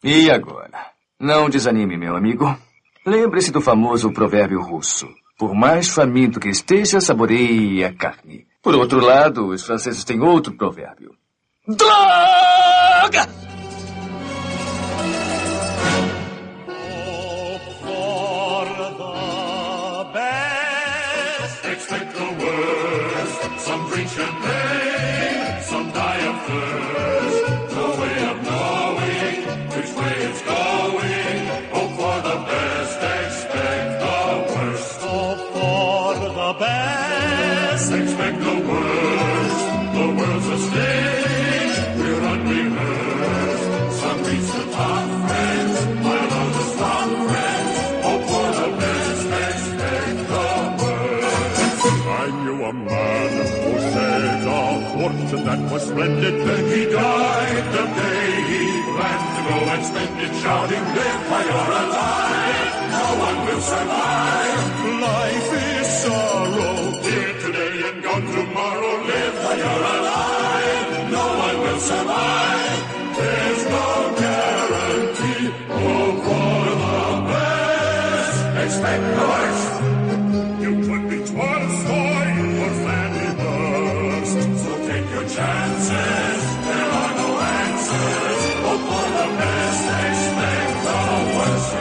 E agora? Não desanime, meu amigo. Lembre-se do famoso provérbio russo. Por mais faminto que esteja, saboreie a carne. Por outro lado, os franceses têm outro provérbio. Droga! Expect the worst. Some drink champagne, some die of thirst. No way of knowing which way it's going. Hope for the best, expect the worst. Hope for the best, expect the worst. The world's a stage, we're unrehearsed. Some reach the top, friends, while others stop, friends. Hope for the best, expect the worst. I knew a man who said a fortune that was splendid. Then he died the day he planned to go and spend it, shouting, live while you're alive. No one will survive. Life is sorrow. Here today and gone tomorrow. Live while you're alive. No one will survive. There's no guarantee. Hope for the best. Expect the worst. You could be Tolstoy or Fanny Hurst. So take your chances. There are no answers. Hope for the best. Expect the worst.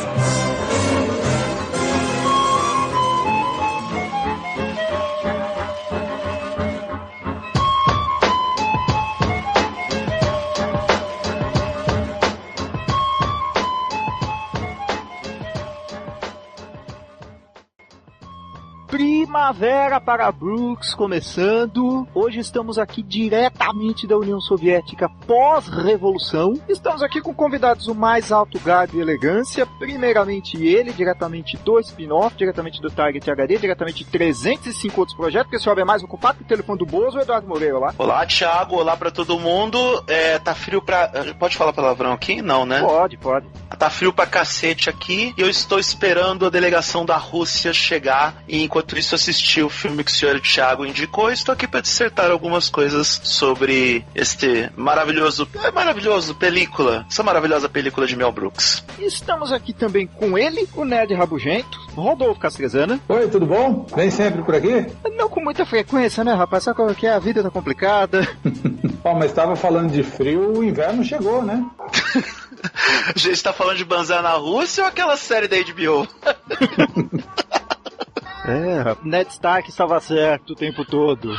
Primavera para Brooks começando. Hoje estamos aqui diretamente da União Soviética pós-revolução. Estamos aqui com convidados o mais alto garbo e elegância. Primeiramente ele, diretamente do spin-off, diretamente do Target HD, diretamente de 305 outros projetos, porque esse homem é mais ocupado que o telefone do Bozo, o Eduardo Moreira lá. Olá, Thiago. Olá pra todo mundo. Tá frio pra... Pode falar palavrão aqui? Não, né? Pode. Tá frio pra cacete aqui e eu estou esperando a delegação da Rússia chegar e enquanto isso assisti o filme que o senhor Thiago indicou e estou aqui para dissertar algumas coisas sobre essa maravilhosa película de Mel Brooks. Estamos aqui também com ele, o nerd rabugento, Rodolfo Castrezana. Oi, tudo bom? Vem sempre por aqui? Não com muita frequência, né, rapaz? Sabe qual que é? A vida tá complicada. Mas estava falando de frio, o inverno chegou, né? A gente tá falando de Banzé na Rússia ou aquela série da HBO? Ned Stark estava certo o tempo todo.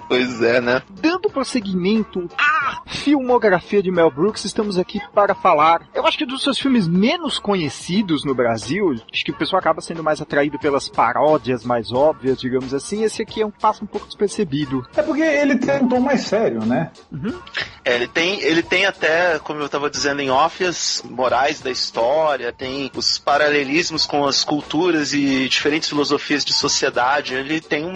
Pois é, né? Dando prosseguimento à filmografia de Mel Brooks, estamos aqui para falar, eu acho que dos seus filmes menos conhecidos no Brasil, acho que o pessoal acaba sendo mais atraído pelas paródias mais óbvias, digamos assim. Esse aqui passa um pouco despercebido. É porque ele tem um tom mais sério, né? Uhum. Ele tem até, como eu estava dizendo em off, as morais da história, tem os paralelismos com as culturas e diferentes filosofias de sociedade. Ele tem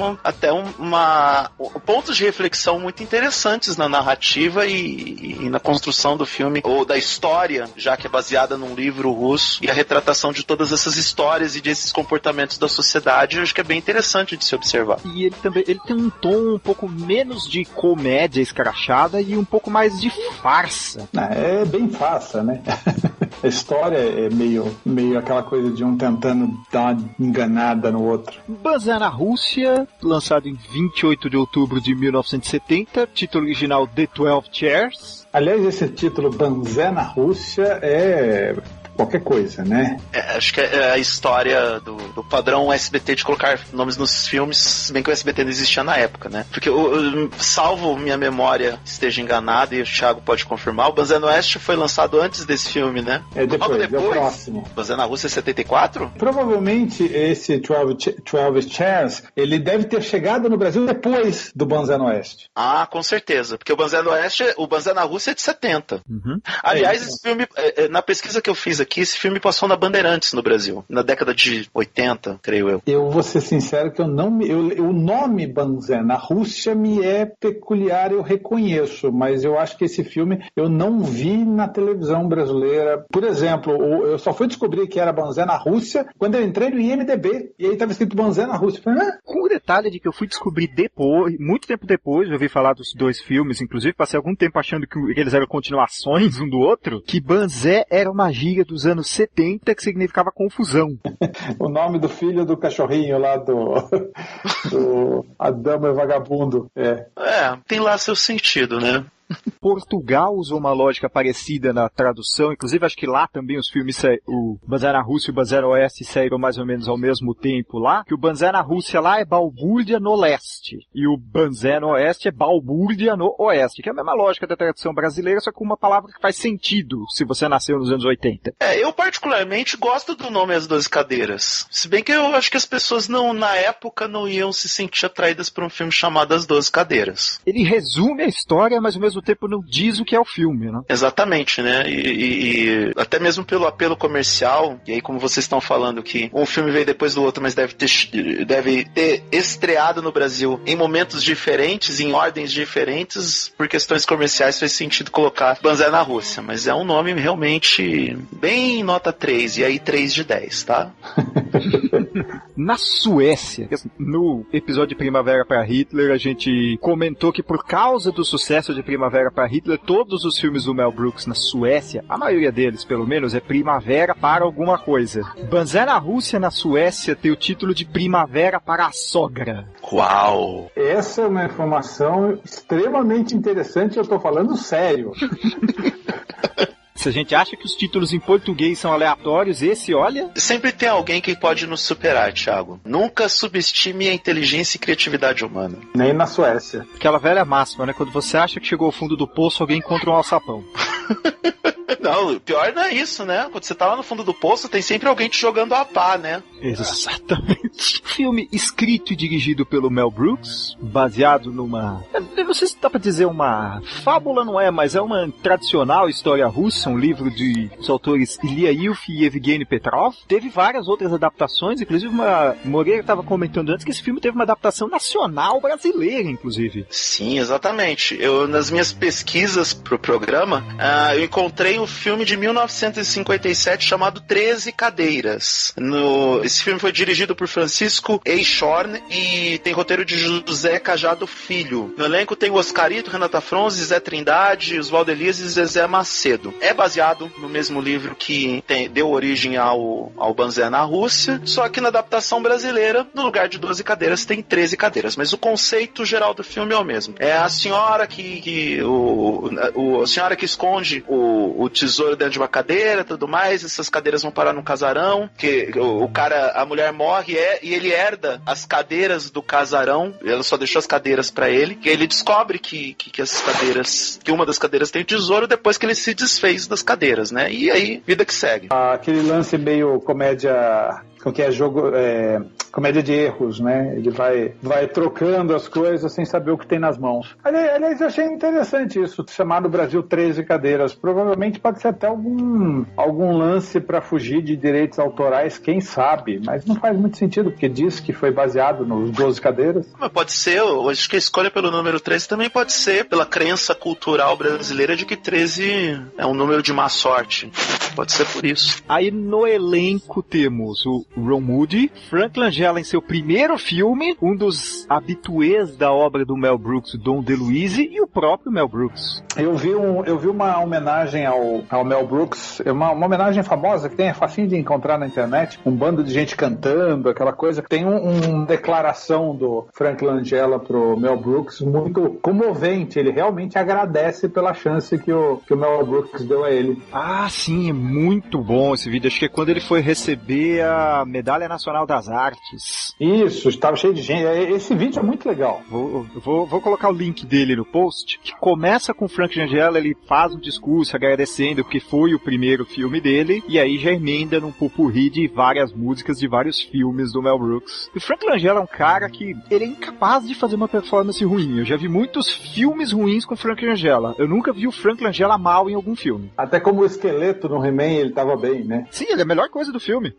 pontos de reflexão muito interessantes na narrativa e na construção do filme, ou da história, já que é baseada num livro russo, e a retratação de todas essas histórias e desses comportamentos da sociedade, eu acho que é bem interessante de se observar. E ele tem um tom um pouco menos de comédia escrachada e um pouco mais de farsa. É bem farsa, né? A história é meio aquela coisa de um tentando dar uma enganada no outro. Banzé na Rússia, lançado em 28 de outubro de 1970, título original The 12 Chairs. Aliás, esse título Banzé na Rússia é qualquer coisa, né? Acho que é a história do padrão SBT de colocar nomes nos filmes, se bem que o SBT não existia na época, né? Porque, salvo minha memória esteja enganada, e o Thiago pode confirmar, o Banzé no Oeste foi lançado antes desse filme, né? Logo depois, é o próximo. Banzé na Rússia é 74? Provavelmente esse 12 Chairs, ele deve ter chegado no Brasil depois do Banzé no Oeste. Ah, com certeza, porque o Banzé no Oeste, o Banzé na Rússia é de 70. Uhum. Aliás, esse filme, na pesquisa que eu fiz aqui, esse filme passou na Bandeirantes no Brasil, na década de 80, creio eu. Eu vou ser sincero que o nome Banzé na Rússia me é peculiar, eu reconheço, mas eu acho que esse filme eu não vi na televisão brasileira. Por exemplo, eu só fui descobrir que era Banzé na Rússia quando eu entrei no IMDb, e aí estava escrito Banzé na Rússia. Eu falei, Com o detalhe de que eu fui descobrir depois, muito tempo depois, eu ouvi falar dos dois filmes, inclusive passei algum tempo achando que eles eram continuações um do outro, que Banzé era uma gíria dos anos 70 que significava confusão. O nome do filho do cachorrinho lá do A Dama e o Vagabundo. Tem lá seu sentido, né? Portugal usou uma lógica parecida na tradução, inclusive acho que lá também os filmes, o Banzé na Rússia e o Banzé no Oeste saíram mais ou menos ao mesmo tempo lá, que o Banzé na Rússia lá é Balbúrdia no Leste, e o Banzé no Oeste é Balbúrdia no Oeste, que é a mesma lógica da tradução brasileira, só com uma palavra que faz sentido se você nasceu nos anos 80. Eu particularmente gosto do nome As 12 Cadeiras, se bem que eu acho que as pessoas na época não iam se sentir atraídas por um filme chamado As 12 Cadeiras. Ele resume a história, mas ao mesmo tempo não diz o que é o filme, né? Exatamente, né? E até mesmo pelo apelo comercial, e aí como vocês estão falando que um filme veio depois do outro, mas deve ter estreado no Brasil em momentos diferentes, em ordens diferentes, por questões comerciais fez sentido colocar Banzé na Rússia, mas é um nome realmente bem nota 3, e aí 3 de 10, tá? Na Suécia, no episódio de Primavera para Hitler, a gente comentou que por causa do sucesso de Primavera para Hitler, todos os filmes do Mel Brooks na Suécia, a maioria deles pelo menos, é Primavera para alguma coisa. Banzé na Rússia, na Suécia, tem o título de Primavera para a Sogra. Uau! Essa é uma informação extremamente interessante, eu tô falando sério. Se a gente acha que os títulos em português são aleatórios, esse, olha... Sempre tem alguém que pode nos superar, Thiago. Nunca subestime a inteligência e criatividade humana. Nem na Suécia. Aquela velha máxima, né? Quando você acha que chegou ao fundo do poço, alguém encontra um alçapão. Não, o pior não é isso, né? Quando você tá lá no fundo do poço, tem sempre alguém te jogando a pá, né? Exatamente. Filme escrito e dirigido pelo Mel Brooks, baseado numa... Não sei se dá pra dizer uma fábula, não é, mas é uma tradicional história russa, um livro dos autores Ilya Ilf e Evgeny Petrov. Teve várias outras adaptações, inclusive Moreira estava comentando antes que esse filme teve uma adaptação nacional brasileira, inclusive. Sim, exatamente. Nas minhas pesquisas pro programa, eu encontrei um filme de 1957 chamado 13 Cadeiras. Esse filme foi dirigido por Francisco Eichhorn e tem roteiro de José Cajado Filho. No elenco tem o Oscarito, Renata Fronze, Zé Trindade, Oswaldo Elias e Zezé Macedo. É baseado no mesmo livro que deu origem ao Banzé na Rússia, só que na adaptação brasileira, no lugar de 12 cadeiras, tem 13 cadeiras. Mas o conceito geral do filme é o mesmo. É a senhora a senhora que esconde o tesouro dentro de uma cadeira e tudo mais, essas cadeiras vão parar num casarão, que a mulher morre e ele herda as cadeiras do casarão, ela só deixou as cadeiras pra ele, e ele descobre que essas cadeiras, que uma das cadeiras tem tesouro depois que ele se desfez das cadeiras, né? E aí, vida que segue. Aquele lance meio comédia... que é comédia de erros, né? Ele vai trocando as coisas sem saber o que tem nas mãos. Aliás, eu achei interessante isso, chamar no Brasil 13 cadeiras. Provavelmente pode ser até algum lance para fugir de direitos autorais, quem sabe, mas não faz muito sentido, porque diz que foi baseado nos 12 cadeiras. Mas pode ser, eu acho que a escolha pelo número 13 também pode ser pela crença cultural brasileira de que 13 é um número de má sorte. Pode ser por isso. Aí no elenco temos o Ron Moody, Frank Langella em seu primeiro filme, um dos habituês da obra do Mel Brooks, Dom DeLuise, e o próprio Mel Brooks. Eu vi uma homenagem ao Mel Brooks, uma homenagem famosa que é facinho de encontrar na internet, um bando de gente cantando, aquela coisa. Tem uma declaração do Frank Langella pro Mel Brooks muito comovente, ele realmente agradece pela chance que o Mel Brooks deu a ele. Ah, sim, é muito bom esse vídeo, acho que é quando ele foi receber a Medalha Nacional das Artes. mortos. Isso, estava cheio de gente. Esse vídeo é muito legal. Vou colocar o link dele no post, que começa com o Frank Langella, ele faz um discurso agradecendo porque foi o primeiro filme dele, e aí já emenda num popurrí de várias músicas de vários filmes do Mel Brooks. E o Frank Langella é um cara que ele é incapaz de fazer uma performance ruim. Eu já vi muitos filmes ruins com o Frank Langella. Eu nunca vi o Frank Langella mal em algum filme. Até como o esqueleto no He-Man, ele tava bem, né? Sim, ele é a melhor coisa do filme.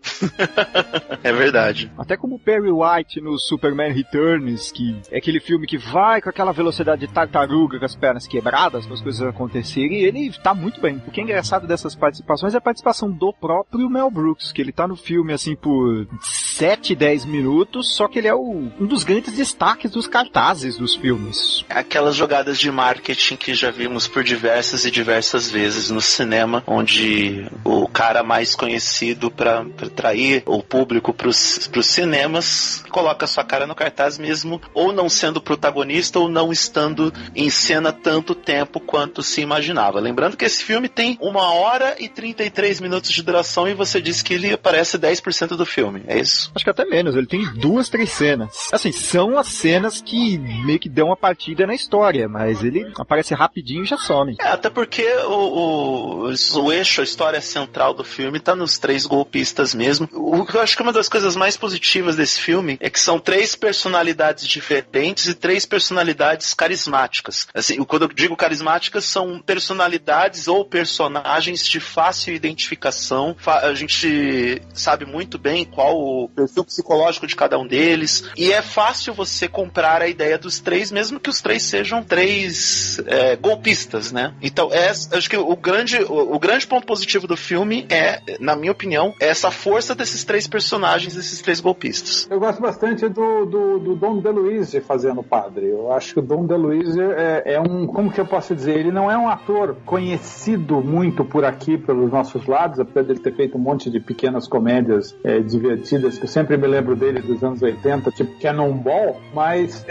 É verdade. Até como o Perry White no Superman Returns, que é aquele filme que vai com aquela velocidade de tartaruga, com as pernas quebradas, com as coisas acontecerem, e ele tá muito bem. O que é engraçado dessas participações é a participação do próprio Mel Brooks, que ele tá no filme, assim, por 7, 10 minutos, só que ele é um dos grandes destaques dos cartazes dos filmes. Aquelas jogadas de marketing que já vimos por diversas e diversas vezes no cinema, onde o cara mais conhecido para atrair o público pros cinemas coloca sua cara no cartaz mesmo, ou não sendo protagonista, ou não estando em cena tanto tempo quanto se imaginava. Lembrando que esse filme tem 1h e 33 minutos de duração e você disse que ele aparece 10% do filme, é isso? Acho que até menos, ele tem 2, 3 cenas. Assim, são as cenas que meio que dão uma partida na história, mas ele aparece rapidinho e já some. Até porque o eixo, a história central do filme tá nos 3 golpistas mesmo. O que eu acho que uma das coisas mais positivas desse filme é que são 3 personalidades diferentes e 3 personalidades carismáticas. Assim, quando eu digo carismáticas, são personalidades ou personagens de fácil identificação. A gente sabe muito bem qual o perfil psicológico de cada um deles, e é fácil você comprar a ideia dos 3, mesmo que os 3 sejam 3 golpistas, né? Então, acho que o grande ponto positivo do filme é, na minha opinião, essa força desses 3 personagens, desses 3 golpistas. Eu gosto bastante do Dom DeLuise fazendo o padre. Eu acho que o Dom DeLuise é um, como que eu posso dizer, ele não é um ator conhecido muito por aqui, pelos nossos lados, apesar dele ter feito um monte de pequenas comédias divertidas, que eu sempre me lembro dele dos anos 80, tipo Cannonball, mas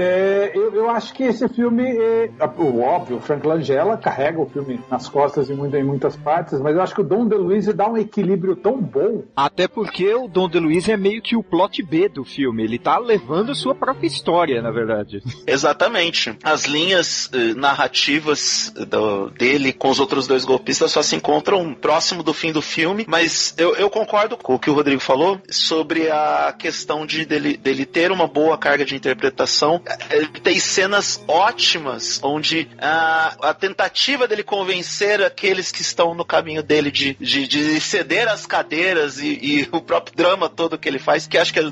eu acho que esse filme, óbvio, o Frank Langella carrega o filme nas costas em muitas partes, mas eu acho que o Dom DeLuise dá um equilíbrio tão bom. Até porque o Dom DeLuise é meio que o plot B do filme, ele tá levando a sua própria história, na verdade. Exatamente. As linhas narrativas dele com os outros 2 golpistas só se encontram próximo do fim do filme, mas eu concordo com o que o Rodrigo falou sobre a questão dele ter uma boa carga de interpretação. Ele tem cenas ótimas onde a tentativa dele convencer aqueles que estão no caminho dele de ceder as cadeiras e o próprio drama todo que ele faz, que acho que é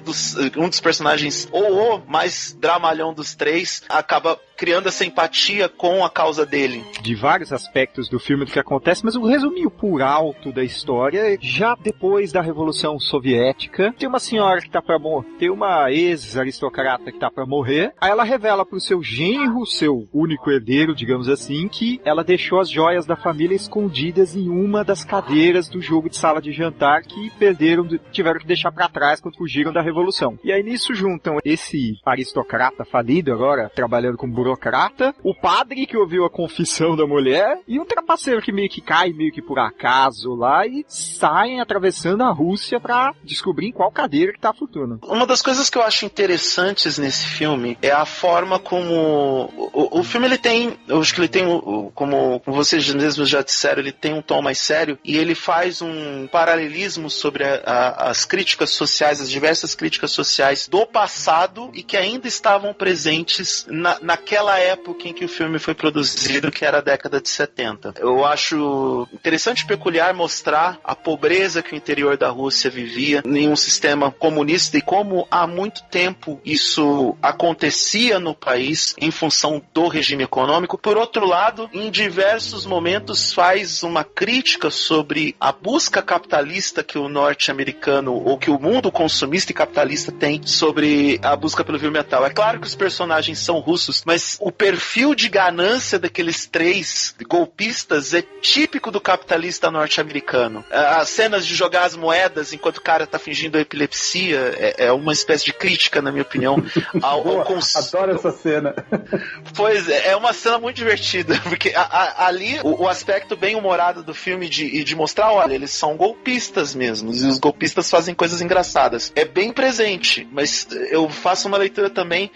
um dos personagens ou o mais dramalhão dos 3, acaba criando essa empatia com a causa dele. De vários aspectos do filme do que acontece, mas o resuminho por alto da história, já depois da Revolução Soviética, tem uma senhora que tá pra morrer, tem uma ex-aristocrata que tá pra morrer, aí ela revela pro seu genro, seu único herdeiro, digamos assim, que ela deixou as joias da família escondidas em uma das cadeiras do jogo de sala de jantar que tiveram que deixar pra trás quando fugiram da Revolução. E aí nisso juntam esse aristocrata falido agora, trabalhando como burocrata, o padre que ouviu a confissão da mulher e um trapaceiro que meio que cai meio que por acaso lá e saem atravessando a Rússia pra descobrir em qual cadeira que tá a fortuna. Uma das coisas que eu acho interessantes nesse filme é a forma como o filme ele tem, eu acho que ele tem, como vocês mesmos já disseram, ele tem um tom mais sério e ele faz um paralelismo sobre as críticas sociais, as diversas críticas sociais do passado e que ainda estavam presentes naquela época em que o filme foi produzido, que era a década de 70. Eu acho interessante e peculiar mostrar a pobreza que o interior da Rússia vivia em um sistema comunista e como há muito tempo isso acontecia no país em função do regime econômico. Por outro lado, em diversos momentos faz uma crítica sobre a busca capitalista que o norte-americano ou que o mundo consumista e capitalista tem sobre a busca pelo heavy metal. É claro que os personagens são russos, mas o perfil de ganância daqueles 3 golpistas é típico do capitalista norte-americano. As cenas de jogar as moedas enquanto o cara tá fingindo epilepsia é uma espécie de crítica, na minha opinião, Adoro essa cena. Pois é uma cena muito divertida, porque ali o aspecto bem humorado do filme de mostrar, olha, eles são golpistas mesmo, e os golpistas fazem coisas engraçadas. É bem presente, mas eu faço uma leitura também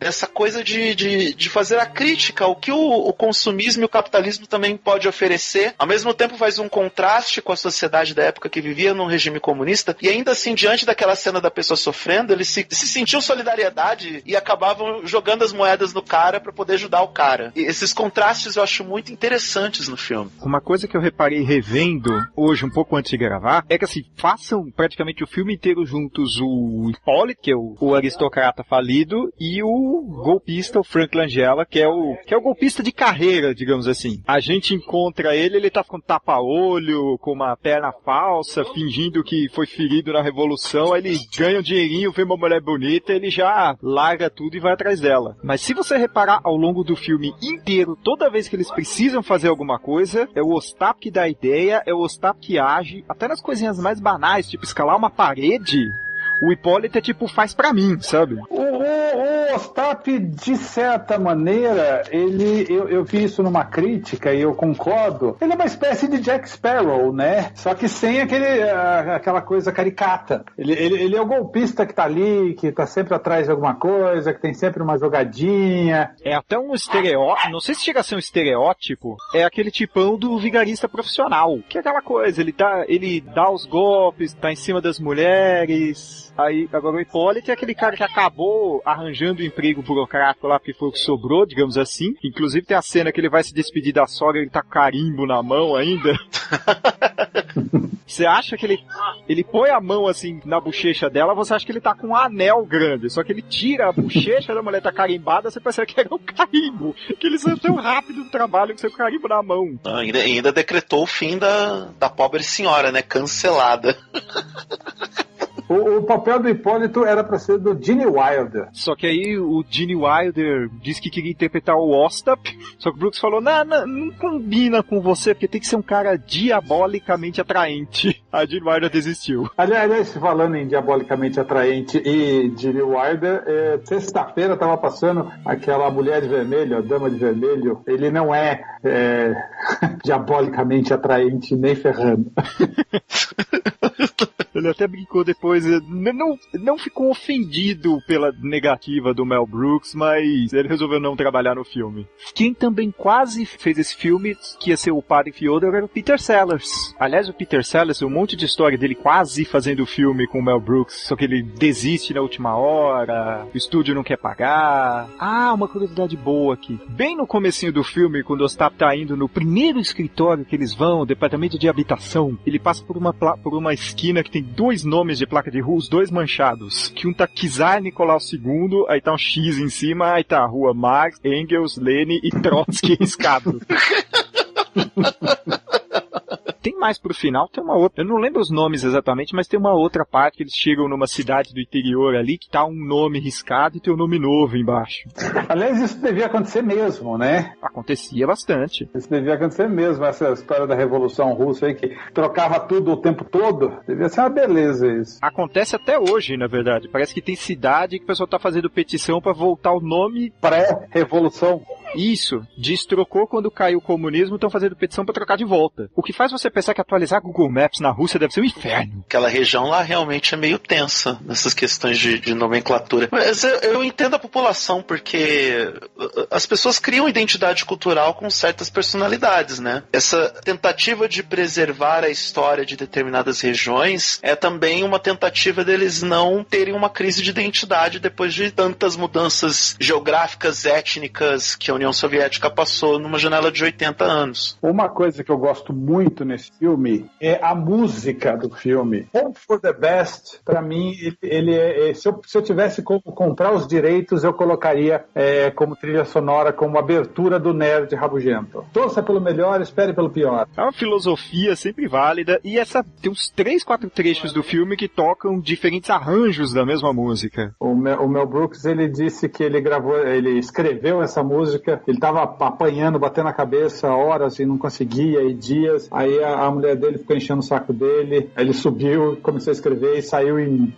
dessa coisa de fazer a crítica ao que o consumismo e o capitalismo também pode oferecer. Ao mesmo tempo faz um contraste com a sociedade da época que vivia num regime comunista, e ainda assim, diante daquela cena da pessoa sofrendo, eles se sentiam solidariedade e acabavam jogando as moedas no cara para poder ajudar o cara. E esses contrastes eu acho muito interessantes no filme. Uma coisa que eu reparei revendo hoje, um pouco antes de gravar, é que assim, façam praticamente o filme inteiro juntos o Hippolyte, que é o aristocrata falido, e o golpista, o Frank Langella, que é o golpista de carreira, digamos assim. A gente encontra ele tá com tapa-olho, com uma perna falsa, fingindo que foi ferido na Revolução, aí ele ganha um dinheirinho, vê uma mulher bonita, ele já larga tudo e vai atrás dela. Mas se você reparar ao longo do filme inteiro, toda vez que eles precisam fazer alguma coisa, é o Ostap que dá a ideia, é o Ostap que age, até nas coisinhas mais banais, tipo escalar uma parede. O Hippolyte faz pra mim, sabe? O Ostap, de certa maneira, eu vi isso numa crítica e eu concordo. Ele é uma espécie de Jack Sparrow, né? Só que sem aquela coisa caricata. Ele é o golpista que tá ali, que tá sempre atrás de alguma coisa, que tem sempre uma jogadinha. É até um estereótipo, não sei se chega a ser um estereótipo, é aquele tipão do vigarista profissional. Que é aquela coisa, ele dá os golpes, tá em cima das mulheres. Aí, agora o Hippolyte é aquele cara que acabou arranjando um emprego burocrático lá, porque foi o que sobrou, digamos assim. Inclusive tem a cena que ele vai se despedir da sogra, ele tá com carimbo na mão ainda. Você acha que ele põe a mão assim na bochecha dela, você acha que ele tá com um anel grande, só que ele tira a bochecha da mulher tá carimbada, você percebe que era um carimbo, que ele saiu tão rápido do trabalho que saiu com o carimbo na mão. Ainda decretou o fim da pobre senhora, né? Cancelada. O papel do Hipólito era pra ser do Gene Wilder. Só que aí o Gene Wilder disse que queria interpretar o Ostap, só que o Brooks falou, não combina com você, porque tem que ser um cara diabolicamente atraente. A Gene Wilder desistiu. Aliás, falando em diabolicamente atraente e Gene Wilder, sexta-feira tava passando aquela mulher de vermelho, a dama de vermelho. Ele não é diabolicamente atraente nem ferrando. Ele até brincou depois, não ficou ofendido pela negativa do Mel Brooks, mas ele resolveu não trabalhar no filme. Quem também quase fez esse filme, que ia ser o padre Fyodor, era o Peter Sellers. Aliás, o Peter Sellers, um monte de história dele quase fazendo o filme com o Mel Brooks, só que ele desiste na última hora, o estúdio não quer pagar. Ah, uma curiosidade boa aqui. Bem no comecinho do filme, quando o Ostap tá indo no primeiro escritório que eles vão, o departamento de habitação, ele passa por uma esquina que tem 2 nomes de placa de rua, os 2 manchados. Que um tá Czar Nicolau II, aí tá um X em cima, aí tá a rua Marx, Engels, Lenin e Trotsky riscado. Tem mais pro final, tem uma outra, eu não lembro os nomes exatamente, mas tem uma outra parte que eles chegam numa cidade do interior ali, que tá um nome riscado e tem um nome novo embaixo. Aliás, isso devia acontecer mesmo, né? Acontecia bastante. Isso devia acontecer mesmo, essa história da Revolução Russa aí, que trocava tudo o tempo todo. Devia ser uma beleza isso. Acontece até hoje, na verdade. Parece que tem cidade que o pessoal tá fazendo petição pra voltar o nome... Pré-revolução. Isso, destrocou quando caiu o comunismo, estão fazendo petição pra trocar de volta. O que faz você pensar que atualizar Google Maps na Rússia deve ser um inferno. Aquela região lá realmente é meio tensa nessas questões de nomenclatura. Mas eu entendo a população, porque as pessoas criam identidade cultural com certas personalidades, né? Essa tentativa de preservar a história de determinadas regiões é também uma tentativa deles não terem uma crise de identidade depois de tantas mudanças geográficas, étnicas que a União Soviética passou numa janela de 80 anos. Uma coisa que eu gosto muito nesse filme é a música do filme. Hope for the Best, pra mim, ele é... Se eu tivesse como comprar os direitos, eu colocaria como trilha sonora, como abertura do Nerd Rabugento. Torça pelo melhor, espere pelo pior. É uma filosofia sempre válida, e tem uns 3, 4 trechos do filme que tocam diferentes arranjos da mesma música. O Mel Brooks, ele disse que ele escreveu essa música, ele tava apanhando, batendo a cabeça horas e não conseguia, e dias. Aí a mulher dele ficou enchendo o saco dele, aí ele subiu, começou a escrever e saiu em,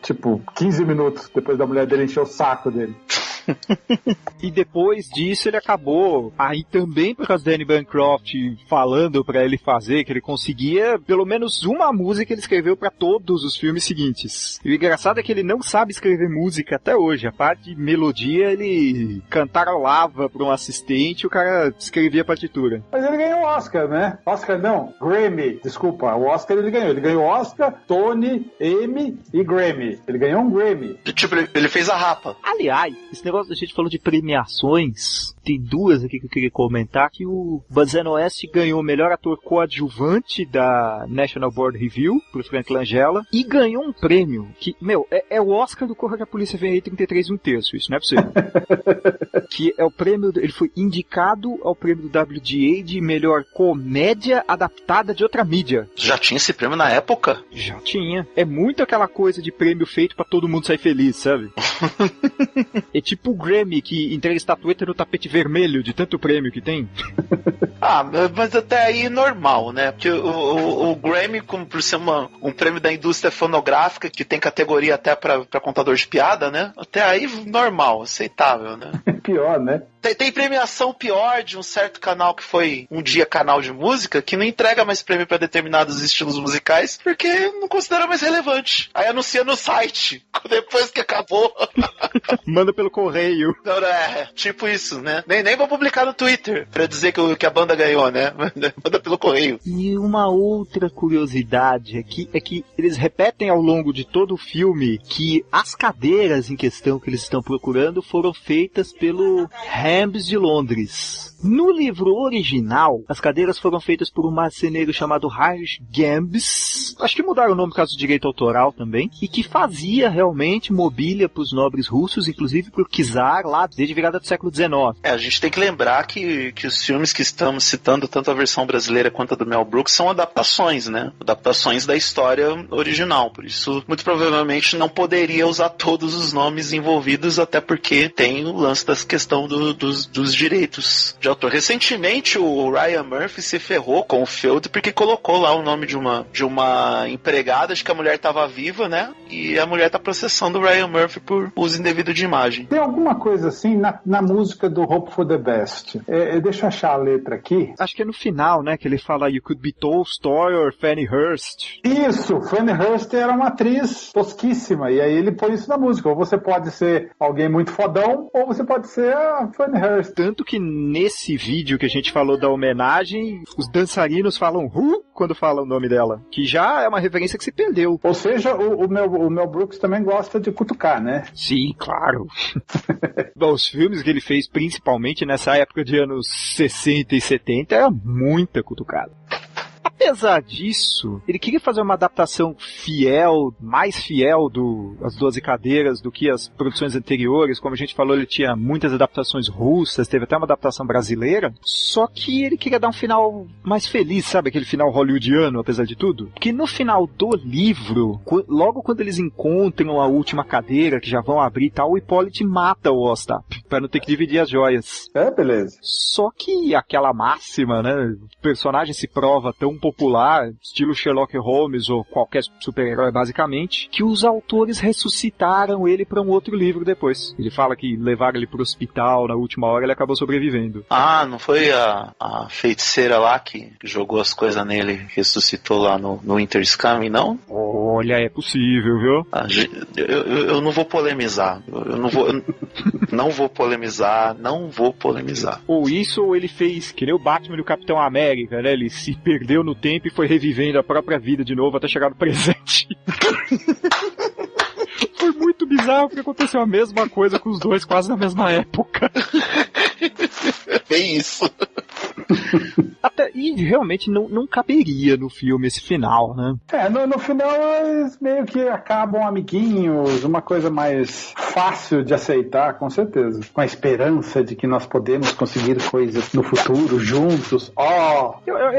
15 minutos depois da mulher dele encher o saco dele. E depois disso ele acabou, aí também por causa da Anne Bancroft falando pra ele fazer, que ele conseguia pelo menos uma música ele escreveu pra todos os filmes seguintes. E o engraçado é que ele não sabe escrever música até hoje. A parte de melodia ele cantarolava pra um assistente e o cara escrevia a partitura. Mas ele ganhou o Oscar, né? Oscar não, Grammy, desculpa. O Oscar ele ganhou. Ele ganhou Oscar, Tony, Emmy e Grammy. Ele ganhou um Grammy. Tipo, ele fez a rapa. Aliás, esse negócio, a gente falou de premiações, tem duas aqui que eu queria comentar, que o Buzzano West ganhou o melhor ator coadjuvante da National Board Review, pro Frank Langella, e ganhou um prêmio que, é o Oscar do Corra que a Polícia Vem Aí 33 1/3, isso não é possível. Que é o prêmio, ele foi indicado ao prêmio do WGA de melhor comédia adaptada de outra mídia. Já tinha esse prêmio na época? Já tinha. É muito aquela coisa de prêmio feito pra todo mundo sair feliz, sabe? É tipo o Grammy, que entrega estatueta no tapete vermelho de tanto prêmio que tem. Mas até aí normal, né? Porque o Grammy, como por ser um prêmio da indústria fonográfica, que tem categoria até pra contador de piada, né? Até aí normal, aceitável, né? Pior, né? Tem premiação pior de um certo canal que foi um dia canal de música, que não entrega mais prêmio pra determinados estilos musicais, porque não considera mais relevante. Aí anuncia no site, depois que acabou. Manda pelo correio. Não, tipo isso, né? Nem vou publicar no Twitter pra dizer que a banda ganhou, né? Manda pelo correio. E uma outra curiosidade aqui é que eles repetem ao longo de todo o filme que as cadeiras em questão que eles estão procurando foram feitas pelo Hambs de Londres. No livro original, as cadeiras foram feitas por um marceneiro chamado Heinrich Gambs, acho que mudaram o nome por causa do direito autoral também, e que fazia realmente mobília para os nobres russos, inclusive para o czar lá desde a virada do século XIX. A gente tem que lembrar que os filmes que estamos citando, tanto a versão brasileira quanto a do Mel Brooks, são adaptações, né? Adaptações da história original, por isso muito provavelmente não poderia usar todos os nomes envolvidos, até porque tem o lance da questão dos direitos de autor. Recentemente o Ryan Murphy se ferrou com o Field porque colocou lá o nome de uma empregada, acho que a mulher estava viva, né? E a mulher tá processando o Ryan Murphy por uso indevido de imagem. Tem alguma coisa assim na música do Hope for the Best. Deixa eu achar a letra aqui. Acho que é no final, né? Que ele fala You could be Tolstoy or Fanny Hurst. Isso, Fanny Hurst era uma atriz tosquíssima. E aí ele põe isso na música. Ou você pode ser alguém muito fodão, ou você pode ser a Fanny Hurst. Tanto que nesse vídeo que a gente falou da homenagem, os dançarinos falam Who? Quando falam o nome dela. Que já é uma referência que se perdeu. Ou seja, o Mel Brooks também gosta de cutucar, né? Sim, claro. Bom, os filmes que ele fez, principalmente nessa época de anos 60 e 70, era muita cutucada. Apesar disso, ele queria fazer uma adaptação fiel, mais fiel das 12 cadeiras do que as produções anteriores. Como a gente falou, ele tinha muitas adaptações russas, teve até uma adaptação brasileira. Só que ele queria dar um final mais feliz, sabe? Aquele final hollywoodiano, apesar de tudo. Porque no final do livro, logo quando eles encontram a última cadeira, que já vão abrir e tal, o Hippolyte mata o Ostap, pra não ter que dividir as joias. Beleza. Só que aquela máxima, né? O personagem se prova tão popular, estilo Sherlock Holmes ou qualquer super-herói basicamente, que os autores ressuscitaram ele para um outro livro depois. Ele fala que levaram ele pro hospital na última hora e ele acabou sobrevivendo. Não foi a feiticeira lá que jogou as coisas nele e ressuscitou lá no Winter is Coming, não? Olha, é possível, viu? Eu não vou polemizar. Não vou polemizar. Ou isso, ou ele fez que nem o Batman e o Capitão América, né? Ele se perdeu no tempo e foi revivendo a própria vida de novo até chegar no presente. Foi muito bizarro porque aconteceu a mesma coisa com os dois quase na mesma época. Bem isso. E realmente não caberia no filme esse final, né? No final eles meio que acabam amiguinhos, uma coisa mais fácil de aceitar, com certeza. Com a esperança de que nós podemos conseguir coisas no futuro juntos.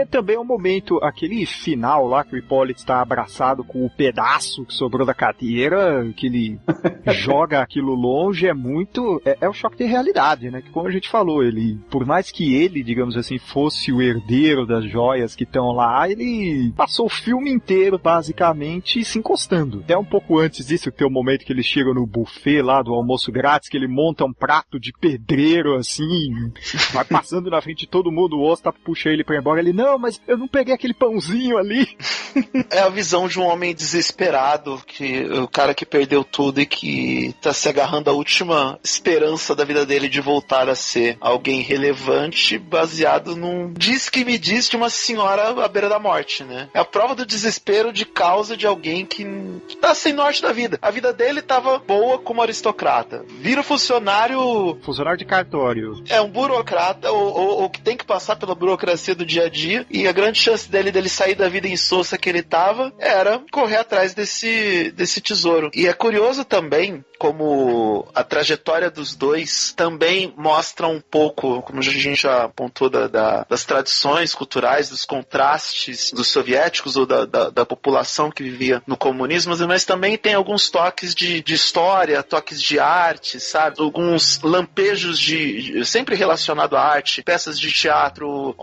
Também é um momento, aquele final lá que o Hippolyte está abraçado com o pedaço que sobrou da cadeira, que ele joga aquilo longe, é muito... É o choque de realidade, né? Que como a gente falou, ele, por mais que ele, digamos assim, fosse o herdeiro das joias que estão lá, ele passou o filme inteiro, basicamente, se encostando. Até um pouco antes disso, que tem o momento que eles chegam no buffet lá, lá do almoço grátis, que ele monta um prato de pedreiro, assim, vai passando na frente de todo mundo, o Osta puxa ele pra ir embora, ele, não, mas eu não peguei aquele pãozinho ali. É a visão de um homem desesperado, que o cara que perdeu tudo e que tá se agarrando à última esperança da vida dele de voltar a ser alguém relevante, baseado num diz que me diz de uma senhora à beira da morte, né? É a prova do desespero de causa de alguém que tá sem norte da vida. A vida dele tava boa como aristocrata. Vira funcionário de cartório. É um burocrata, ou que tem que passar pela burocracia do dia a dia, e a grande chance dele sair da vida insossa que ele tava era correr atrás desse tesouro. E é curioso também como a trajetória dos dois também mostra um pouco, como a gente já apontou, das tradições culturais, dos contrastes dos soviéticos ou da população que vivia no comunismo, mas também tem alguns toques de história, toques de arte, sabe? Alguns lampejos sempre relacionado à arte, peças de teatro,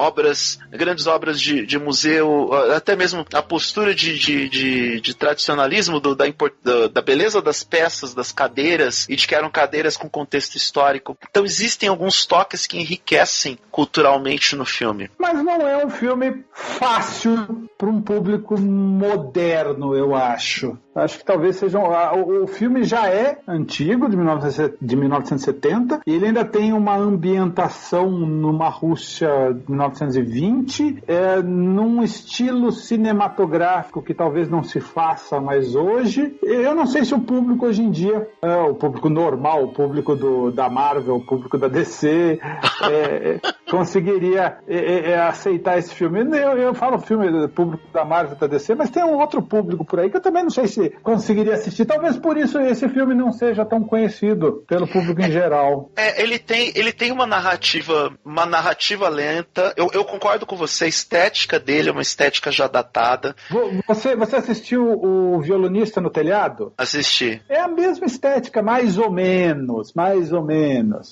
grandes obras de museu, até mesmo a postura de tradicionalismo da beleza das peças, das cadeiras, e de que eram cadeiras com contexto histórico. Então existem alguns toques que enriquecem culturalmente no filme. Mas não é um filme fácil para um público moderno, eu acho. Acho que talvez seja... O filme já é antigo, de 1970, e ele ainda tem uma ambientação numa Rússia de 1920, num estilo cinematográfico que talvez não se faça mais hoje. Eu não sei se o público hoje em dia, o público normal, o público da Marvel, o público da DC, conseguiria aceitar esse filme. Eu falo filme do público da Marvel e da DC, mas tem um outro público por aí que eu também não sei se conseguiria assistir. Talvez por isso esse filme não seja tão conhecido pelo público em geral. Ele tem uma narrativa lenta. Eu concordo com você, a estética dele é uma estética já datada. Você assistiu o Violinista no Telhado? Assisti. É a mesma estética, mais ou menos.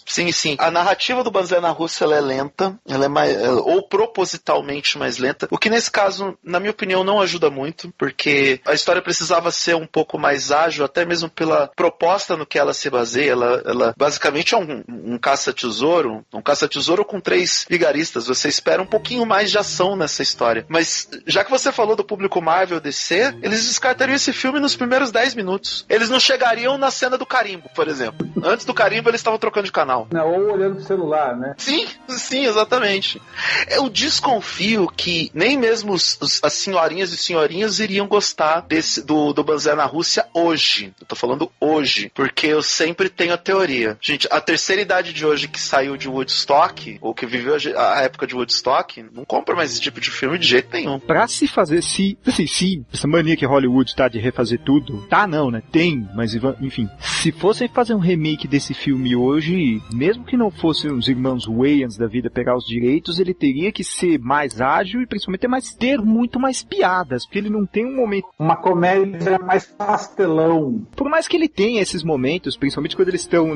Sim. A narrativa do Banzé na Rússia ela é lenta, ela é ou propositalmente mais lenta, o que nesse caso, na minha opinião, não ajuda muito, porque a história precisava ser um pouco mais ágil, até mesmo pela proposta no que ela se baseia. Ela basicamente é um caça-tesouro, com 3 vigaristas. Você espera um pouquinho mais de ação nessa história. Mas, já que você falou do público Marvel DC, eles descartariam esse filme nos primeiros 10 minutos. Eles não chegariam na cena do carimbo, por exemplo. Antes do carimbo, eles estavam trocando de canal. Ou olhando pro celular, né? Sim, exatamente. Eu desconfio que nem mesmo as senhorinhas e senhorinhos iriam gostar do Banzé na Rússia hoje. Eu tô falando hoje, porque eu sempre tenho a teoria. Gente, a terceira idade de hoje que saiu de Woodstock, ou que viveu a época de Woodstock, não compra mais esse tipo de filme de jeito nenhum. Pra se fazer, essa mania que Hollywood tá de refazer tudo, não, né? Tem, mas enfim, se fossem fazer um remake desse filme hoje, mesmo que não fossem os irmãos Wayans da vida pegar os direitos, ele teria que ser mais ágil e principalmente ter muito mais piadas, porque ele não tem um momento... Uma comédia mais pastelão. Por mais que ele tenha esses momentos, principalmente quando eles estão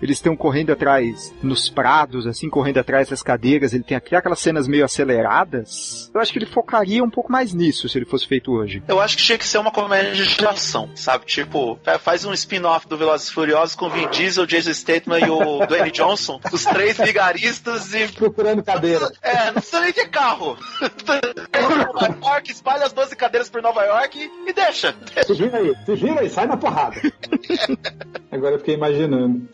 eles estão correndo atrás nos prados, assim, correndo atrás das cadeiras, ele tem aquelas cenas meio aceleradas, eu acho que ele focaria um pouco mais nisso se ele fosse feito hoje. Eu acho que tinha que ser uma comédia de ação, sabe? Tipo, faz um spin-off do Velozes e Furiosos com Vin Diesel, Jason Statham e o Dwayne Johnson, os 3 vigaristas e... procurando cadeira. Não precisa nem ter carro. Nova York, espalha as 12 cadeiras por Nova York e deixa. Se gira aí, sai na porrada. Agora eu fiquei imaginando.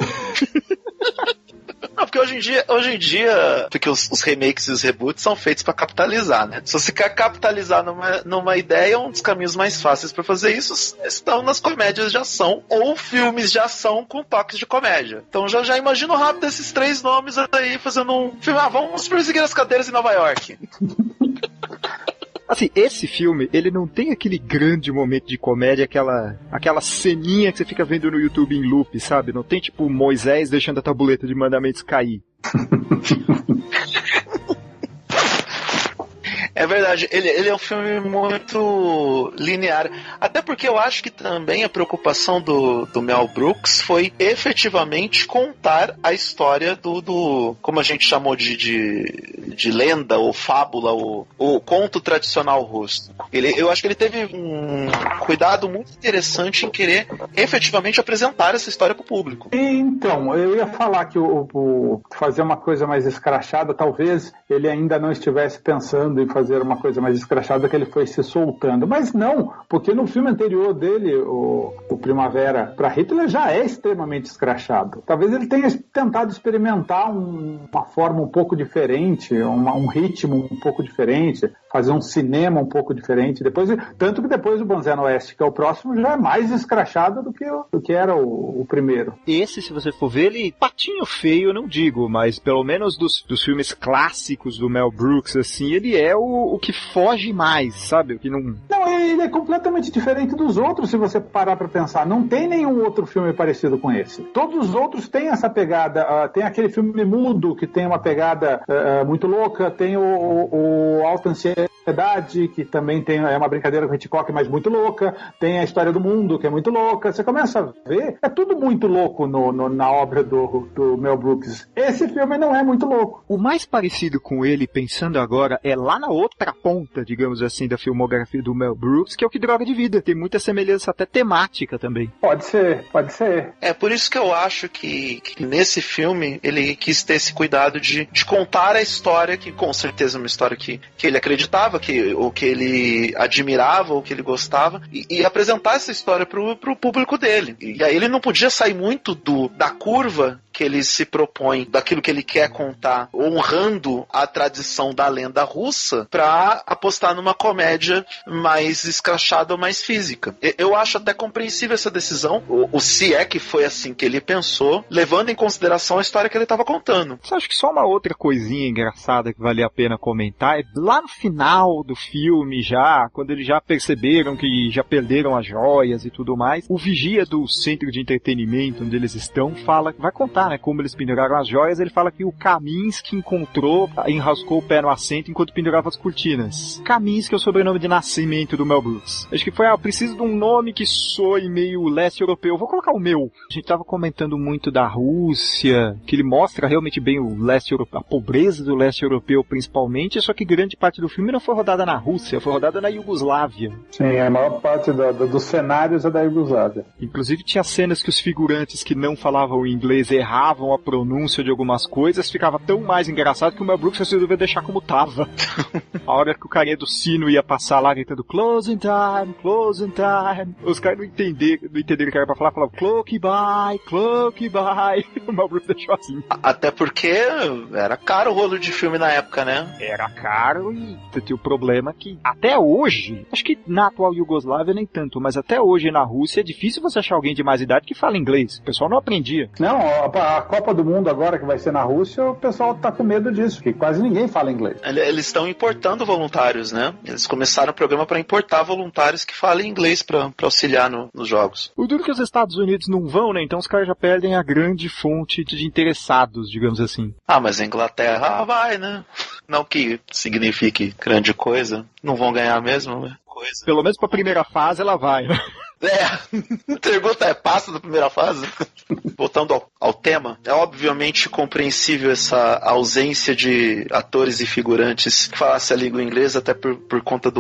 Não, porque hoje em dia porque os remakes e os reboots são feitos pra capitalizar, né? Se você quer capitalizar numa ideia, um dos caminhos mais fáceis pra fazer isso estão nas comédias de ação ou filmes de ação com toques de comédia. Então já imagino rápido esses 3 nomes aí fazendo um filme. Vamos perseguir as cadeiras em Nova York. Assim, esse filme, ele não tem aquele grande momento de comédia, aquela ceninha que você fica vendo no YouTube em loop, sabe? Não tem tipo Moisés deixando a tabuleta de mandamentos cair. É verdade, ele é um filme muito linear. Até porque eu acho que também a preocupação do Mel Brooks foi efetivamente contar a história do como a gente chamou de lenda ou fábula, o conto tradicional russo. Eu acho que ele teve um cuidado muito interessante em querer efetivamente apresentar essa história para o público. Então, eu ia falar que fazer uma coisa mais escrachada, talvez ele ainda não estivesse pensando em fazer uma coisa mais escrachada, que ele foi se soltando. Mas não, porque no filme anterior dele, o Primavera para Hitler, já é extremamente escrachado. Talvez ele tenha tentado experimentar uma forma um pouco diferente, um ritmo um pouco diferente, fazer um cinema um pouco diferente. Tanto que depois o Bonzé no Oeste, que é o próximo, já é mais escrachado do que era o primeiro. Esse, se você for ver, ele patinho feio, eu não digo, mas pelo menos dos filmes clássicos do Mel Brooks, assim, ele é o que foge mais, sabe? O que não... Não, ele é completamente diferente dos outros, se você parar pra pensar. Não tem nenhum outro filme parecido com esse. Todos os outros têm essa pegada. Tem aquele filme mudo, que tem uma pegada muito louca. Tem o Alta Ansiedade, que também é uma brincadeira com Hitchcock, mas muito louca. Tem a História do Mundo, que é muito louca. Você começa a ver, é tudo muito louco na obra do Mel Brooks. Esse filme não é muito louco. O mais parecido com ele, pensando agora, é lá na outra ponta, digamos assim, da filmografia do Mel Brooks, que é o Que Droga de Vida. Tem muita semelhança até temática também. Pode ser. É por isso que eu acho que nesse filme ele quis ter esse cuidado de contar a história, que com certeza é uma história que ele acreditava, ou que ele admirava, ou que ele gostava, e apresentar essa história pro público dele. E aí ele não podia sair muito da curva que ele se propõe, daquilo que ele quer contar, honrando a tradição da lenda russa, pra apostar numa comédia mais escrachada ou mais física. Eu acho até compreensível essa decisão, se é que foi assim que ele pensou, levando em consideração a história que ele estava contando. Você acha que só uma outra coisinha engraçada que valia a pena comentar é lá no final do filme, quando eles já perceberam que já perderam as joias e tudo mais, o vigia do centro de entretenimento onde eles estão vai contar, né, como eles penduraram as joias. Ele fala que o Kaminsky enrascou o pé no assento enquanto pendurava as cortinas. Kaminsky é o sobrenome de nascimento do Mel Brooks. Acho que foi, preciso de um nome que soe meio leste europeu. Vou colocar o meu. A gente tava comentando muito da Rússia, que ele mostra realmente bem o leste europeu, a pobreza do leste europeu principalmente, só que grande parte do filme não foi rodada na Rússia, foi rodada na Iugoslávia. Sim, a maior parte dos cenários é da Iugoslávia. Inclusive tinha cenas que os figurantes que não falavam inglês erravam a pronúncia de algumas coisas, ficava tão mais engraçado que o Mel Brooks resolveu deixar como tava. A hora que o carinha do sino ia passar lá gritando closing time, os caras não entenderam o que era pra falar, falavam cloak by. O Mel Brooks deixou assim. Até porque era caro o rolo de filme na época, né? Era caro e tinha o problema que até hoje, acho que na atual Iugoslávia nem tanto, mas até hoje na Rússia é difícil você achar alguém de mais idade que fala inglês. O pessoal não aprendia. Não, a Copa do Mundo agora que vai ser na Rússia, o pessoal tá com medo disso, porque quase ninguém fala inglês. Eles estão importando voluntários, né? Eles começaram o programa para importar voluntários que falem inglês para auxiliar nos jogos. O duro que os Estados Unidos não vão, né? Então os caras já perdem a grande fonte de interessados, digamos assim. Mas a Inglaterra vai, né? Não que signifique grande coisa. Não vão ganhar mesmo, né? Pelo menos pra primeira fase ela vai, né? Pergunta passa da primeira fase? Voltando ao tema, é obviamente compreensível essa ausência de atores e figurantes que falassem a língua inglesa, até por conta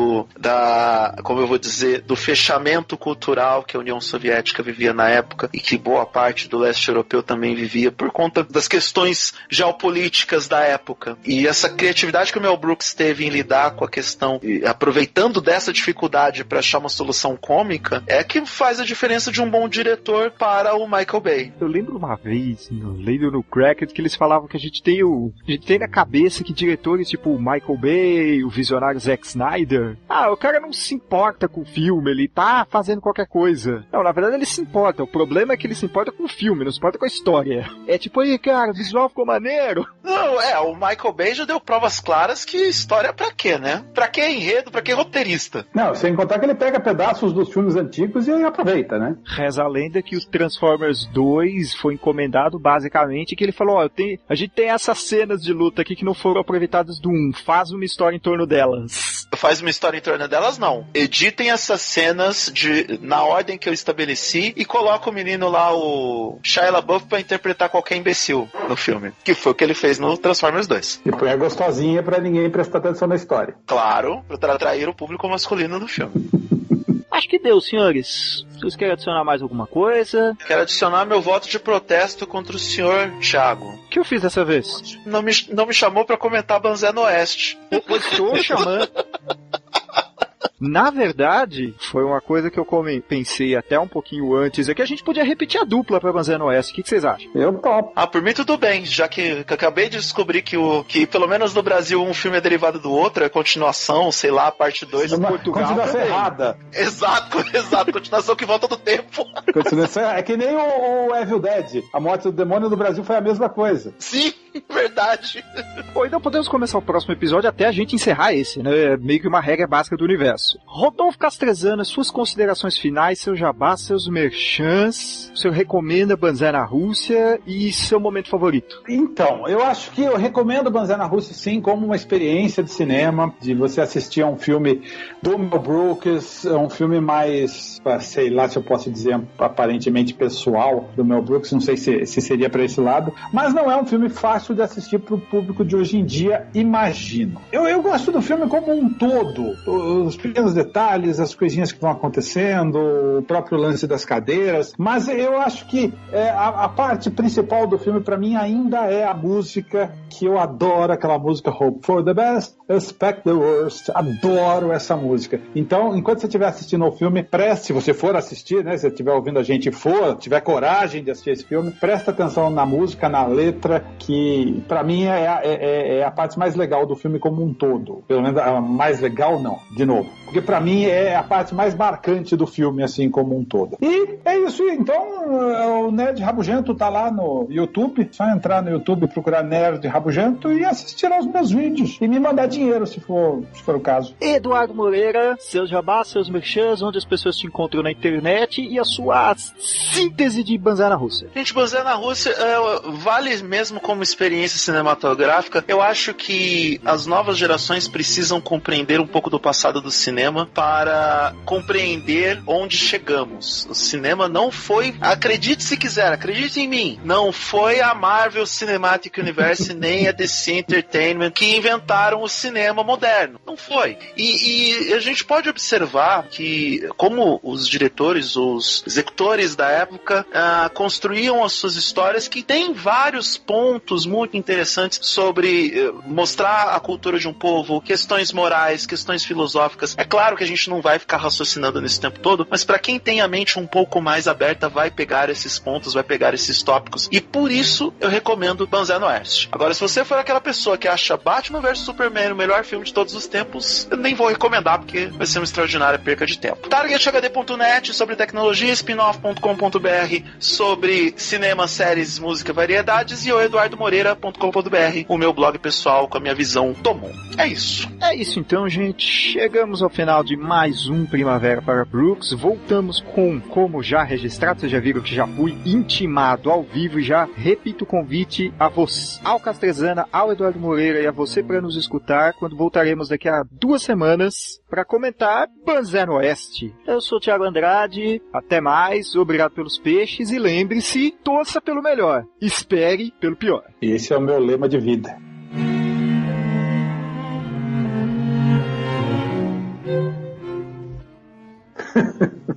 como eu vou dizer, do fechamento cultural que a União Soviética vivia na época e que boa parte do leste europeu também vivia, por conta das questões geopolíticas da época. E essa criatividade que o Mel Brooks teve em lidar com a questão, aproveitando dessa dificuldade para achar uma solução cômica, é que faz a diferença de um bom diretor para o Michael Bay. Eu lembro uma vez, lendo no Cracked, que eles falavam que a gente tem na cabeça que diretores tipo o Michael Bay, o visionário Zack Snyder, o cara não se importa com o filme, ele tá fazendo qualquer coisa. Não, na verdade ele se importa. O problema é que ele se importa com o filme, não se importa com a história. É tipo, aí, cara, o visual ficou maneiro. Não, o Michael Bay já deu provas claras que história pra quê, né? Pra que enredo, pra que roteirista? Não, sem contar que ele pega pedaços dos filmes antigos cínicos e aproveita, né? Reza a lenda que o Transformers 2 foi encomendado basicamente que ele falou, a gente tem essas cenas de luta aqui que não foram aproveitadas do 1, faz uma história em torno delas. Faz uma história em torno delas, não. Editem essas cenas na ordem que eu estabeleci e coloca o menino lá, o Shia LaBeouf, pra interpretar qualquer imbecil no filme. Que foi o que ele fez no Transformers 2. E põe a gostosinha pra ninguém prestar atenção na história. Claro, pra atrair o público masculino do filme. Acho que deu, senhores. Vocês querem adicionar mais alguma coisa? Quero adicionar meu voto de protesto contra o senhor Thiago. O que eu fiz dessa vez? Não me chamou pra comentar Banzé no Oeste. Estou chamando. Na verdade, foi uma coisa que eu pensei até um pouquinho antes, é que a gente podia repetir a dupla pra Banzé no Oeste. O que vocês acham? Eu topo. Por mim tudo bem, já que eu acabei de descobrir que pelo menos no Brasil um filme é derivado do outro, é continuação, sei lá, parte 2. Em Portugal continuação errada. Exato, continuação que volta do tempo. Continuação é que nem o Evil Dead. A morte do demônio no Brasil foi a mesma coisa. Sim, verdade. Bom, então podemos começar o próximo episódio até a gente encerrar esse, né? É meio que uma regra básica do universo. Rodolfo Castrezana, suas considerações finais, seu jabá, seus merchans, seu recomenda Banzé na Rússia e seu momento favorito. Então, eu acho que eu recomendo Banzé na Rússia sim como uma experiência de cinema, de você assistir a um filme do Mel Brooks, um filme mais, sei lá se eu posso dizer, aparentemente pessoal do Mel Brooks, não sei se seria para esse lado, mas não é um filme fácil de assistir para o público de hoje em dia, imagino. Eu gosto do filme como um todo, os pequenos detalhes, as coisinhas que vão acontecendo, o próprio lance das cadeiras, mas eu acho que a parte principal do filme para mim ainda é a música, que eu adoro, aquela música Hope for the Best, Expect the Worst, adoro essa música. Então, enquanto você estiver assistindo ao filme, se você for assistir, né, se você estiver ouvindo a gente e tiver coragem de assistir esse filme, presta atenção na música, na letra, que pra mim é a parte mais legal do filme como um todo. Pelo menos a mais legal não, de novo. Porque pra mim é a parte mais marcante do filme, assim, como um todo. E é isso, então o Nerd Rabugento tá lá no YouTube, só entrar no YouTube e procurar Nerd Rabugento e assistir aos meus vídeos. E me mandar dinheiro, se for o caso. Eduardo Moreira, seus jabás, seus merchans, onde as pessoas te encontram na internet e a sua síntese de Banzé na Rússia. Gente, Banzé na Rússia vale mesmo como experiência cinematográfica. Eu acho que as novas gerações precisam compreender um pouco do passado do cinema para compreender onde chegamos. O cinema não foi, acredite se quiser, acredite em mim, não foi a Marvel Cinematic Universe nem a DC Entertainment que inventaram o cinema moderno. Não foi. E a gente pode observar que como os diretores, os executores da época construíam as suas histórias, que tem vários pontos muito interessantes sobre mostrar a cultura de um povo, questões morais, questões filosóficas. É claro que a gente não vai ficar raciocinando nesse tempo todo, mas para quem tem a mente um pouco mais aberta, vai pegar esses pontos, vai pegar esses tópicos, e por isso eu recomendo Banzé no Oeste. Agora, se você for aquela pessoa que acha Batman vs Superman o melhor filme de todos os tempos, eu nem vou recomendar, porque vai ser uma extraordinária perca de tempo. TargetHD.net sobre tecnologia, spinoff.com.br sobre cinema, séries, música, variedades, e o eduardomoreira.com.br, o meu blog pessoal com a minha visão do mundo. É isso. É isso então, gente. Chegamos ao final de mais um Primavera para Brooks. Voltamos como já registrado, vocês já viram que já fui intimado ao vivo e já repito o convite a você, ao Castrezana, ao Eduardo Moreira e a você para nos escutar quando voltaremos daqui a 2 semanas para comentar Banzé no Oeste. Eu sou o Thiago Andrade, até mais, obrigado pelos peixes e lembre-se, torça pelo melhor, espere pelo pior. Esse é o meu lema de vida.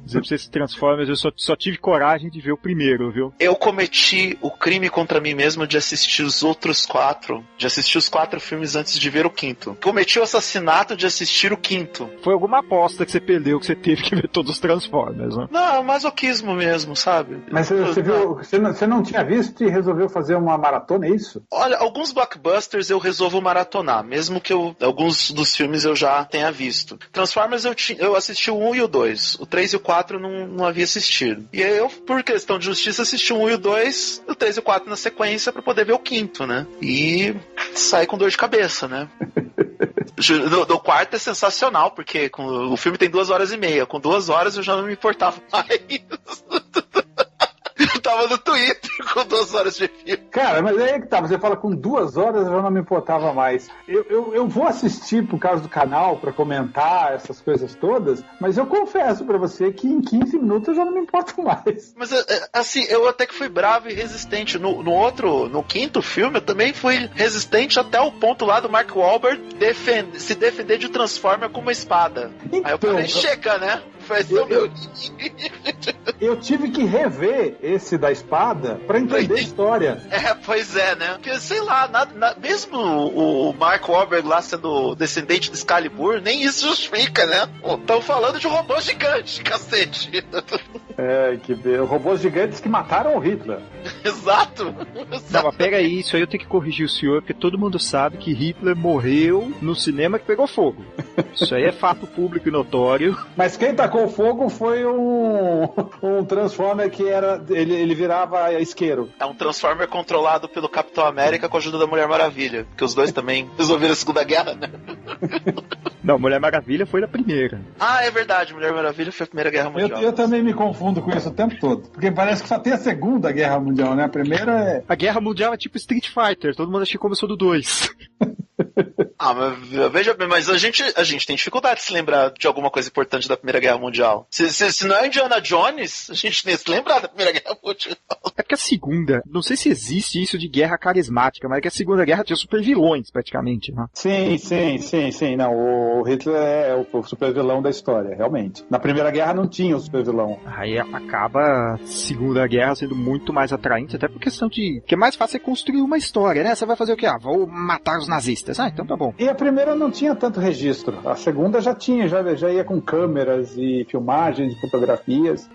Dizer pra vocês que Transformers, eu só tive coragem de ver o primeiro, viu? Eu cometi o crime contra mim mesmo de assistir os outros 4, de assistir os 4 filmes antes de ver o 5º. Cometi o assassinato de assistir o 5º. Foi alguma aposta que você perdeu, que você teve que ver todos os Transformers, né? Não, é masoquismo mesmo, sabe? Mas você não tinha visto e resolveu fazer uma maratona, é isso? Olha, alguns blockbusters eu resolvo maratonar, mesmo que alguns dos filmes eu já tenha visto. Transformers eu assisti o 1 e o 2. O 3 e o 4 não havia assistido. E aí eu, por questão de justiça, assisti o 1 e o 2, o 3 e o 4 na sequência pra poder ver o 5º, né? E saí com dor de cabeça, né? No quarto é sensacional, porque o filme tem 2h30. Com 2 horas eu já não me importava mais. Eu tava no Twitter com 2 horas de filme. Cara, mas aí que tá, você fala com 2 horas eu já não me importava mais. Eu vou assistir por causa do canal pra comentar essas coisas todas, mas eu confesso pra você que em 15 minutos eu já não me importo mais. Mas assim, eu até que fui bravo e resistente. No quinto filme, eu também fui resistente até o ponto lá do Mark Wahlberg se defender de Transformer com uma espada. Então, aí eu falei, chega, né? Vai ser o meu. Eu tive que rever esse da espada pra entender a história. Pois é, né? Porque, sei lá, mesmo o Mark Wahlberg lá sendo descendente de Excalibur, nem isso justifica, né? Estão falando de um robô gigante, cacete. Que robôs gigantes que mataram o Hitler. Exato. Não, mas pega aí, isso aí eu tenho que corrigir o senhor, porque todo mundo sabe que Hitler morreu no cinema que pegou fogo. Isso aí é fato público e notório. Mas quem tacou fogo foi um Transformer que era. Ele virava isqueiro. É um Transformer controlado pelo Capitão América com a ajuda da Mulher Maravilha. Porque os dois também resolveram a Segunda Guerra, né? Não, Mulher Maravilha foi na primeira. Ah, é verdade, Mulher Maravilha foi a Primeira Guerra Mundial. Eu também me confundo com isso o tempo todo. Porque parece que só tem a Segunda Guerra Mundial, né? A primeira é. A Guerra Mundial é tipo Street Fighter, todo mundo acha que começou do 2. Mas veja bem, mas a gente tem dificuldade de se lembrar de alguma coisa importante da Primeira Guerra Mundial. Se não é Indiana Jones, a gente nem se lembrar da Primeira Guerra Mundial. É porque a Segunda, não sei se existe isso de guerra carismática, mas é que a Segunda Guerra tinha super vilões, praticamente, né? Sim. Não, o Hitler é o super vilão da história, realmente. Na Primeira Guerra não tinha o super vilão. Aí acaba a Segunda Guerra sendo muito mais atraente, até por questão de... que é mais fácil é construir uma história, né? Você vai fazer o quê? Vou matar os nazistas. Então tá bom. E a primeira não tinha tanto registro. A segunda já tinha, já ia com câmeras e filmagens e fotografias.